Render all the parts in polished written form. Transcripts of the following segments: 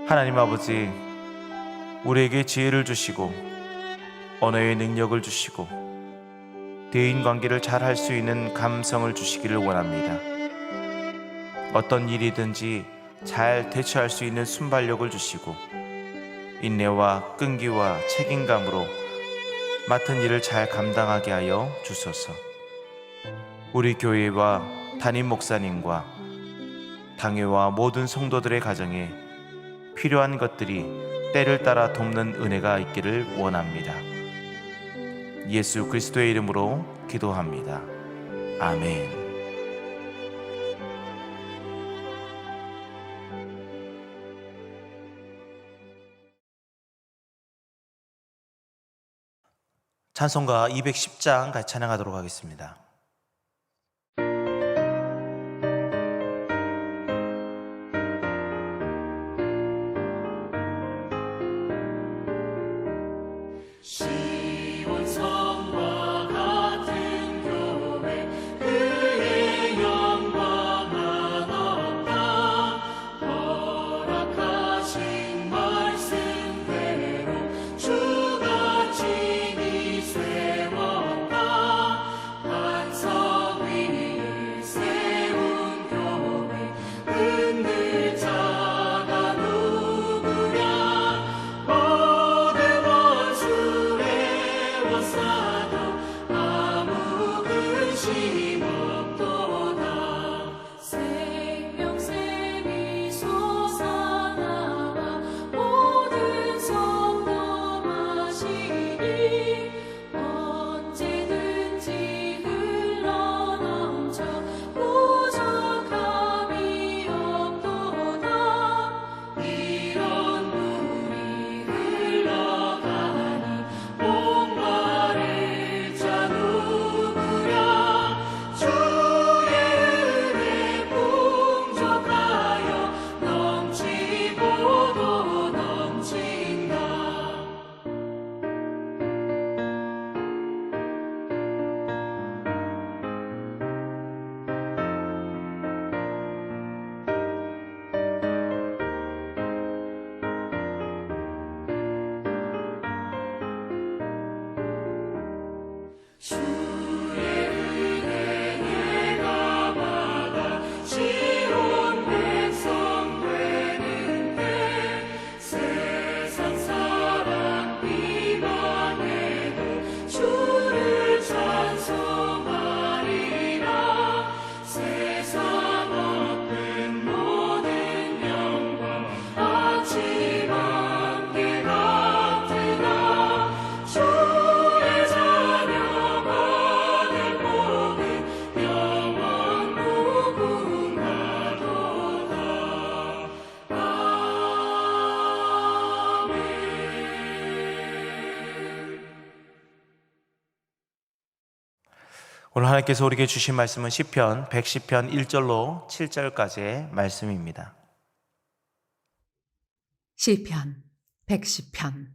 하나님 아버지, 우리에게 지혜를 주시고 언어의 능력을 주시고 대인관계를 잘 할 수 있는 감성을 주시기를 원합니다. 어떤 일이든지 잘 대처할 수 있는 순발력을 주시고 인내와 끈기와 책임감으로 맡은 일을 잘 감당하게 하여 주소서. 우리 교회와 담임 목사님과 당회와 모든 성도들의 가정에 필요한 것들이 때를 따라 돕는 은혜가 있기를 원합니다. 예수 그리스도의 이름으로 기도합니다. 아멘. 찬송가 210장 같이 찬양하도록 하겠습니다. 오늘 하나님께서 우리에게 주신 말씀은 시편 110편 1절로 7절까지의 말씀입니다. 시편 110편.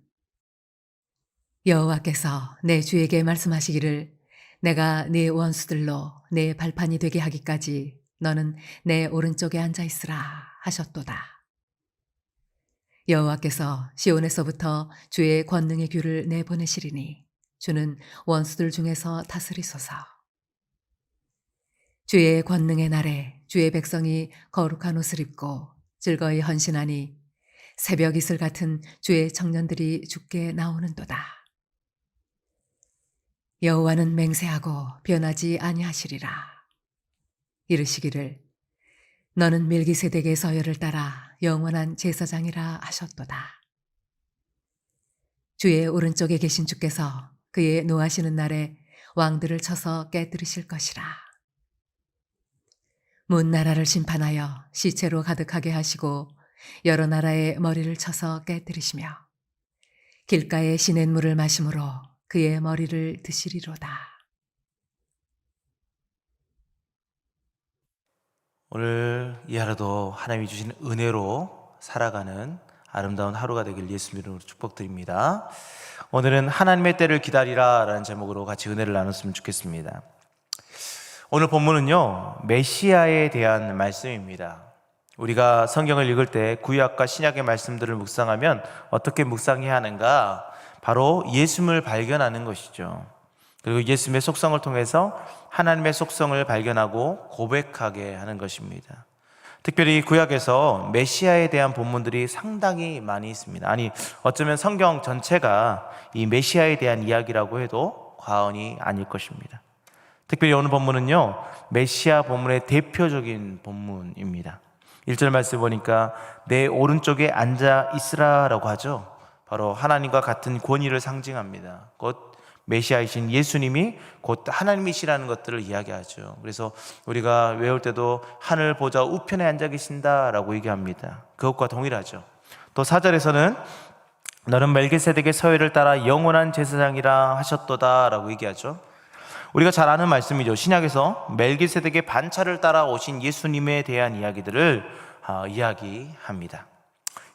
여호와께서 내 주에게 말씀하시기를 내가 네 원수들로 내 발판이 되게 하기까지 너는 내 오른쪽에 앉아 있으라 하셨도다. 여호와께서 시온에서부터 주의 권능의 규를 내보내시리니 주는 원수들 중에서 다스리소서. 주의 권능의 날에 주의 백성이 거룩한 옷을 입고 즐거이 헌신하니 새벽 이슬 같은 주의 청년들이 주께 나오는도다. 여호와는 맹세하고 변하지 아니하시리라. 이르시기를 너는 멜기세덱의 서열을 따라 영원한 제사장이라 하셨도다. 주의 오른쪽에 계신 주께서 그의 노하시는 날에 왕들을 쳐서 깨뜨리실 것이라. 문 나라를 심판하여 시체로 가득하게 하시고 여러 나라의 머리를 쳐서 깨뜨리시며 길가에 시냇물을 마심으로 그의 머리를 드시리로다. 오늘 이 하루도 하나님이 주신 은혜로 살아가는 아름다운 하루가 되길 예수 이름으로 축복드립니다. 오늘은 하나님의 때를 기다리라 라는 제목으로 같이 은혜를 나눴으면 좋겠습니다. 오늘 본문은요, 메시아에 대한 말씀입니다. 우리가 성경을 읽을 때 구약과 신약의 말씀들을 묵상하면 어떻게 묵상해야 하는가? 바로 예수님을 발견하는 것이죠. 그리고 예수님의 속성을 통해서 하나님의 속성을 발견하고 고백하게 하는 것입니다. 특별히 구약에서 메시아에 대한 본문들이 상당히 많이 있습니다. 아니, 어쩌면 성경 전체가 이 메시아에 대한 이야기라고 해도 과언이 아닐 것입니다. 특별히 오늘 본문은요, 메시아 본문의 대표적인 본문입니다. 1절 말씀 보니까 내 오른쪽에 앉아 있으라라고 하죠. 바로 하나님과 같은 권위를 상징합니다. 곧 메시아이신 예수님이 곧 하나님이시라는 것들을 이야기하죠. 그래서 우리가 외울 때도 하늘 보좌 우편에 앉아 계신다라고 얘기합니다. 그것과 동일하죠. 또 4절에서는 너는 멜기세덱의 서열을 따라 영원한 제사장이라 하셨도다라고 얘기하죠. 우리가 잘 아는 말씀이죠. 신약에서 멜기세덱의 반차를 따라 오신 예수님에 대한 이야기들을 이야기합니다.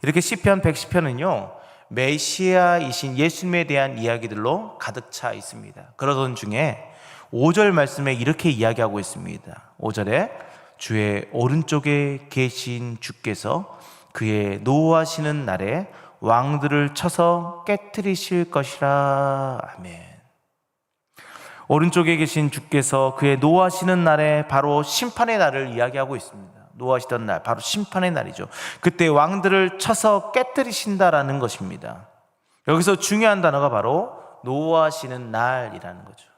이렇게 시편 110편은요 메시아이신 예수님에 대한 이야기들로 가득 차 있습니다. 그러던 중에 5절 말씀에 이렇게 이야기하고 있습니다. 5절에 주의 오른쪽에 계신 주께서 그의 노하시는 날에 왕들을 쳐서 깨트리실 것이라. 아멘. 오른쪽에 계신 주께서 그의 노하시는 날에 바로 심판의 날을 이야기하고 있습니다. 노하시던 날, 바로 심판의 날이죠. 그때 왕들을 쳐서 깨뜨리신다라는 것입니다. 여기서 중요한 단어가 바로 노하시는 날이라는 거죠.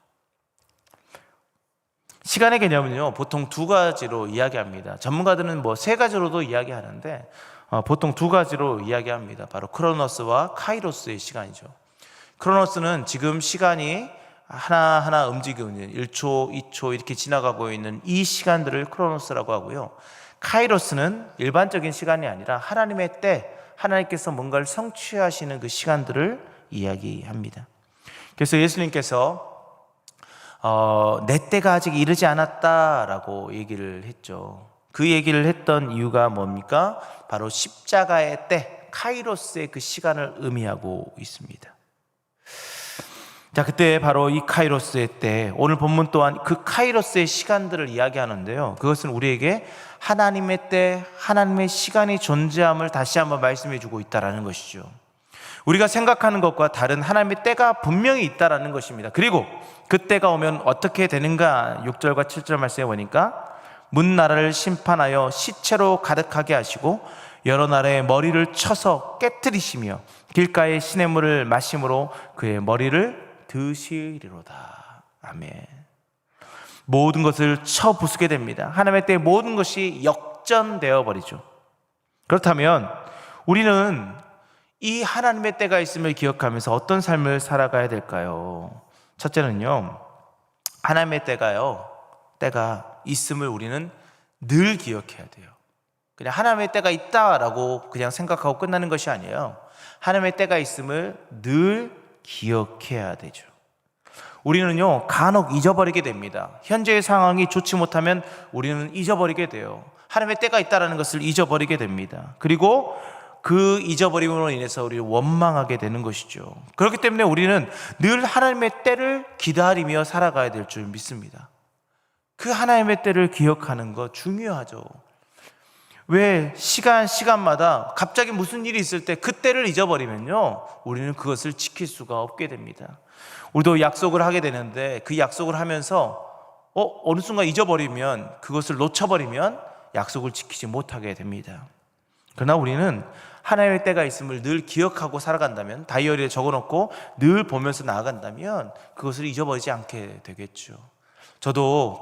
시간의 개념은요 보통 두 가지로 이야기합니다. 전문가들은 뭐 세 가지로도 이야기하는데 보통 두 가지로 이야기합니다. 바로 크로노스와 카이로스의 시간이죠. 크로노스는 지금 시간이 하나하나 움직이고 있는 1초, 2초 이렇게 지나가고 있는 이 시간들을 크로노스라고 하고요. 카이로스는 일반적인 시간이 아니라 하나님의 때, 하나님께서 뭔가를 성취하시는 그 시간들을 이야기합니다. 그래서 예수님께서 내 때가 아직 이르지 않았다라고 얘기를 했죠. 그 얘기를 했던 이유가 뭡니까? 바로 십자가의 때, 카이로스의 그 시간을 의미하고 있습니다. 자, 그때 바로 이 카이로스의 때, 오늘 본문 또한 그 카이로스의 시간들을 이야기하는데요. 그것은 우리에게 하나님의 때, 하나님의 시간이 존재함을 다시 한번 말씀해 주고 있다는 것이죠. 우리가 생각하는 것과 다른 하나님의 때가 분명히 있다는 것입니다. 그리고 그 때가 오면 어떻게 되는가? 6절과 7절 말씀해 보니까 문 나라를 심판하여 시체로 가득하게 하시고 여러 나라의 머리를 쳐서 깨뜨리시며 길가의 시냇물을 마심으로 그의 머리를 드시리로다. 아멘. 모든 것을 쳐 부수게 됩니다. 하나님의 때 모든 것이 역전되어 버리죠. 그렇다면 우리는 이 하나님의 때가 있음을 기억하면서 어떤 삶을 살아가야 될까요? 첫째는요, 하나님의 때가 있음을 우리는 늘 기억해야 돼요. 그냥 하나님의 때가 있다라고 그냥 생각하고 끝나는 것이 아니에요. 하나님의 때가 있음을 늘 기억해야 되죠. 우리는요 간혹 잊어버리게 됩니다. 현재의 상황이 좋지 못하면 우리는 잊어버리게 돼요. 하나님의 때가 있다는 것을 잊어버리게 됩니다. 그리고 그 잊어버림으로 인해서 우리를 원망하게 되는 것이죠. 그렇기 때문에 우리는 늘 하나님의 때를 기다리며 살아가야 될 줄 믿습니다. 그 하나님의 때를 기억하는 거 중요하죠. 왜 시간마다 갑자기 무슨 일이 있을 때 그 때를 잊어버리면요 우리는 그것을 지킬 수가 없게 됩니다. 우리도 약속을 하게 되는데 그 약속을 하면서 어느 순간 잊어버리면, 그것을 놓쳐버리면 약속을 지키지 못하게 됩니다. 그러나 우리는 하나님의 때가 있음을 늘 기억하고 살아간다면, 다이어리에 적어놓고 늘 보면서 나아간다면 그것을 잊어버리지 않게 되겠죠. 저도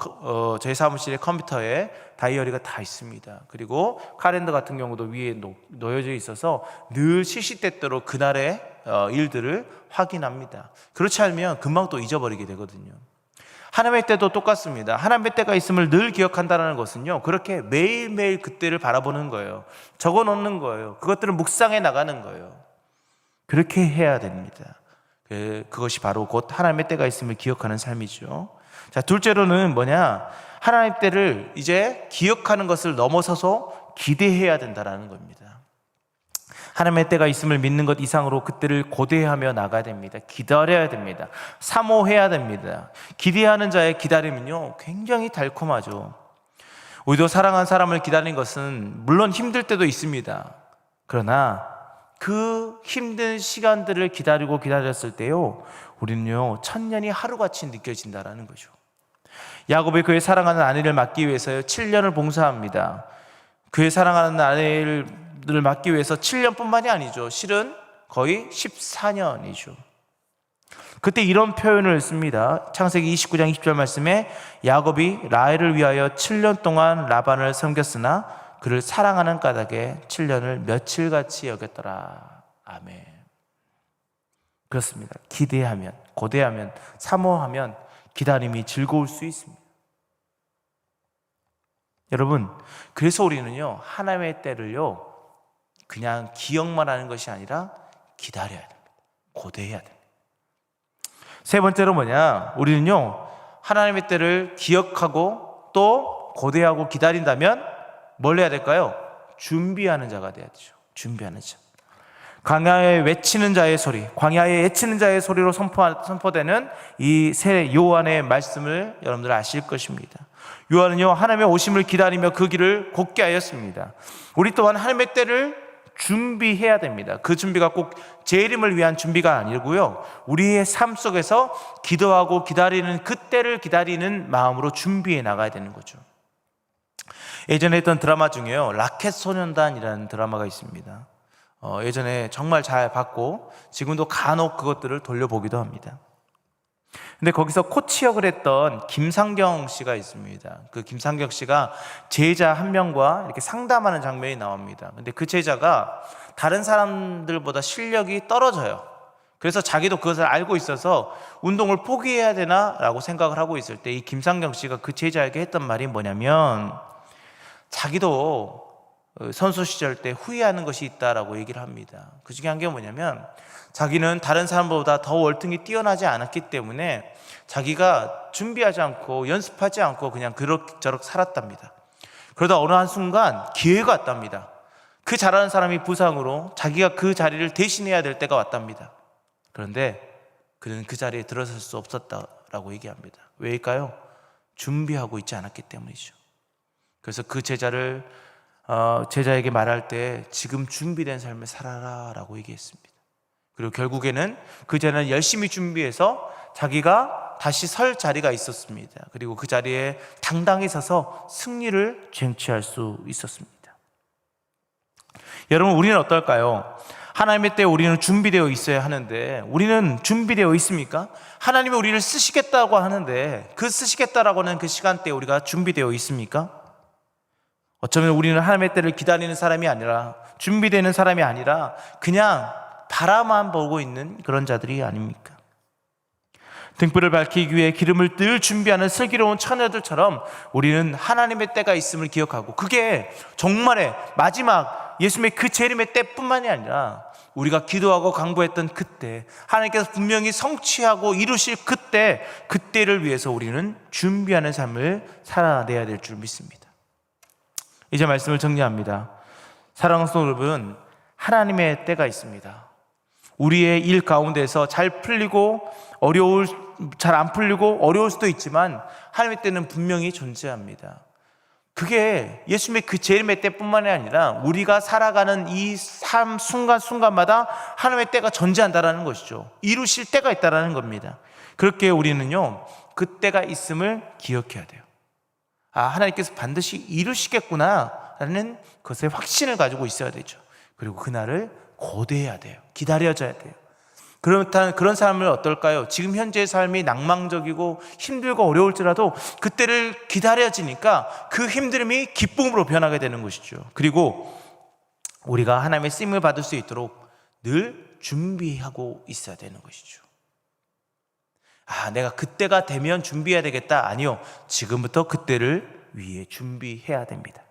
제 사무실에 컴퓨터에 다이어리가 다 있습니다. 그리고 카렌더 같은 경우도 위에 놓여져 있어서 늘 시시때때로 그날의 일들을 확인합니다. 그렇지 않으면 금방 또 잊어버리게 되거든요. 하나님의 때도 똑같습니다. 하나님의 때가 있음을 늘 기억한다는 것은요 그렇게 매일매일 그때를 바라보는 거예요. 적어놓는 거예요. 그것들을 묵상해 나가는 거예요. 그렇게 해야 됩니다. 그것이 바로 곧 하나님의 때가 있음을 기억하는 삶이죠. 자, 둘째로는 하나님의 때를 이제 기억하는 것을 넘어서서 기대해야 된다는 겁니다. 하나님의 때가 있음을 믿는 것 이상으로 그때를 고대하며 나가야 됩니다. 기다려야 됩니다. 사모해야 됩니다. 기대하는 자의 기다림은요 굉장히 달콤하죠. 우리도 사랑하는 사람을 기다리는 것은 물론 힘들 때도 있습니다. 그러나 그 힘든 시간들을 기다렸을 때요, 우리는요 천년이 하루같이 느껴진다라는 거죠. 야곱이 그의 사랑하는 아내를 맡기 위해서 7년을 봉사합니다. 그의 사랑하는 아내를 맡기 위해서 7년뿐만이 아니죠. 실은 거의 14년이죠. 그때 이런 표현을 씁니다. 창세기 29장 20절 말씀에 야곱이 라헬을 위하여 7년 동안 라반을 섬겼으나 그를 사랑하는 까닭에 7년을 며칠같이 여겼더라. 아멘. 그렇습니다. 기대하면, 고대하면, 사모하면 기다림이 즐거울 수 있습니다. 여러분, 그래서 우리는요 하나님의 때를요 그냥 기억만 하는 것이 아니라 기다려야 됩니다. 고대해야 됩니다. 세 번째로 뭐냐, 우리는요 하나님의 때를 기억하고 또 고대하고 기다린다면 뭘 해야 될까요? 준비하는 자가 돼야 되죠. 준비하는 자. 광야에 외치는 자의 소리, 광야에 외치는 자의 소리로 선포되는 이 새 요한의 말씀을 여러분들 아실 것입니다. 요한은요 하나님의 오심을 기다리며 그 길을 곱게 하였습니다. 우리 또한 하나님의 때를 준비해야 됩니다. 그 준비가 꼭 재림을 위한 준비가 아니고요, 우리의 삶 속에서 기도하고 기다리는 그 때를 기다리는 마음으로 준비해 나가야 되는 거죠. 예전에 했던 드라마 중에요 라켓소년단이라는 드라마가 있습니다. 예전에 정말 잘 봤고 지금도 간혹 그것들을 돌려보기도 합니다. 근데 거기서 코치 역을 했던 김상경 씨가 있습니다. 그 김상경 씨가 제자 한 명과 이렇게 상담하는 장면이 나옵니다. 근데 그 제자가 다른 사람들보다 실력이 떨어져요. 그래서 자기도 그것을 알고 있어서 운동을 포기해야 되나 라고 생각을 하고 있을 때 이 김상경 씨가 그 제자에게 했던 말이 뭐냐면, 자기도 선수 시절 때 후회하는 것이 있다라고 얘기를 합니다. 그 중에 한 게 뭐냐면, 자기는 다른 사람보다 더 월등히 뛰어나지 않았기 때문에 자기가 준비하지 않고 연습하지 않고 그냥 그럭저럭 살았답니다. 그러다 어느 한순간 기회가 왔답니다. 그 잘하는 사람이 부상으로 자기가 그 자리를 대신해야 될 때가 왔답니다. 그런데 그는 그 자리에 들어설 수 없었다라고 얘기합니다. 왜일까요? 준비하고 있지 않았기 때문이죠. 그래서 그 제자에게 말할 때 지금 준비된 삶을 살아라 라고 얘기했습니다. 그리고 결국에는 그 제자는 열심히 준비해서 자기가 다시 설 자리가 있었습니다. 그리고 그 자리에 당당히 서서 승리를 쟁취할 수 있었습니다. 여러분, 우리는 어떨까요? 하나님의 때 우리는 준비되어 있어야 하는데 우리는 준비되어 있습니까? 하나님이 우리를 쓰시겠다고 하는데 그 쓰시겠다라고 하는 그 시간대에 우리가 준비되어 있습니까? 어쩌면 우리는 하나님의 때를 기다리는 사람이 아니라, 준비되는 사람이 아니라 그냥 바라만 보고 있는 그런 자들이 아닙니까? 등불을 밝히기 위해 기름을 늘 준비하는 슬기로운 처녀들처럼 우리는 하나님의 때가 있음을 기억하고, 그게 정말의 마지막 예수님의 그 재림의 때뿐만이 아니라 우리가 기도하고 강구했던 그때, 하나님께서 분명히 성취하고 이루실 그때를 위해서 우리는 준비하는 삶을 살아내야 될 줄 믿습니다. 이제 말씀을 정리합니다. 사랑하는 성도 여러분, 하나님의 때가 있습니다. 우리의 일 가운데서 잘 안 풀리고 어려울 수도 있지만 하나님의 때는 분명히 존재합니다. 그게 예수님의 그 재림의 때뿐만이 아니라 우리가 살아가는 이 삶 순간순간마다 하나님의 때가 존재한다는 것이죠. 이루실 때가 있다는 겁니다. 그렇게 우리는요 그 때가 있음을 기억해야 돼요. 하나님께서 반드시 이루시겠구나 라는 것에 확신을 가지고 있어야 되죠. 그리고 그날을 고대해야 돼요. 기다려져야 돼요. 그렇다면 그런 삶을 어떨까요? 지금 현재의 삶이 낭망적이고 힘들고 어려울지라도 그때를 기다려지니까 그 힘듦이 기쁨으로 변하게 되는 것이죠. 그리고 우리가 하나님의 쓰임을 받을 수 있도록 늘 준비하고 있어야 되는 것이죠. 내가 그때가 되면 준비해야 되겠다. 아니요, 지금부터 그때를 위해 준비해야 됩니다.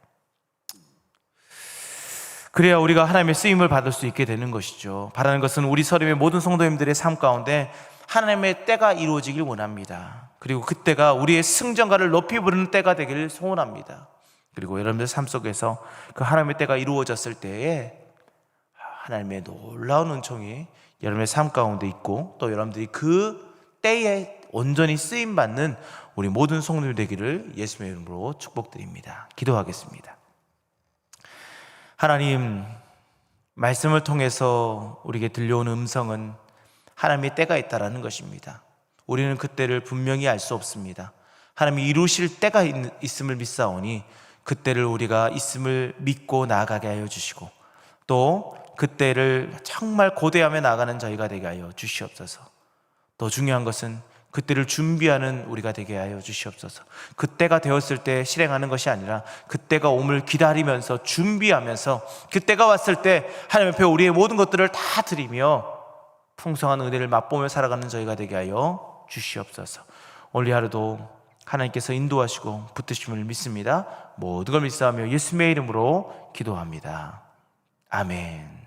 그래야 우리가 하나님의 쓰임을 받을 수 있게 되는 것이죠. 바라는 것은 우리 서림의 모든 성도님들의 삶 가운데 하나님의 때가 이루어지길 원합니다. 그리고 그때가 우리의 승전가를 높이 부르는 때가 되기를 소원합니다. 그리고 여러분들 삶 속에서 그 하나님의 때가 이루어졌을 때에 하나님의 놀라운 은총이 여러분의 삶 가운데 있고, 또 여러분들이 그 때에 온전히 쓰임받는 우리 모든 성도들 되기를 예수님의 이름으로 축복드립니다. 기도하겠습니다. 하나님, 말씀을 통해서 우리에게 들려오는 음성은 하나님의 때가 있다라는 것입니다. 우리는 그 때를 분명히 알 수 없습니다. 하나님이 이루실 때가 있음을 믿사오니 그 때를 우리가 있음을 믿고 나아가게 하여 주시고, 또 그 때를 정말 고대하며 나아가는 저희가 되게 하여 주시옵소서. 더 중요한 것은 그 때를 준비하는 우리가 되게 하여 주시옵소서. 그 때가 되었을 때 실행하는 것이 아니라 그 때가 옴을 기다리면서 준비하면서 그 때가 왔을 때 하나님 앞에 우리의 모든 것들을 다 드리며 풍성한 은혜를 맛보며 살아가는 저희가 되게 하여 주시옵소서. 오늘 하루도 하나님께서 인도하시고 붙드심을 믿습니다. 모든 걸 믿사하며 예수님의 이름으로 기도합니다. 아멘.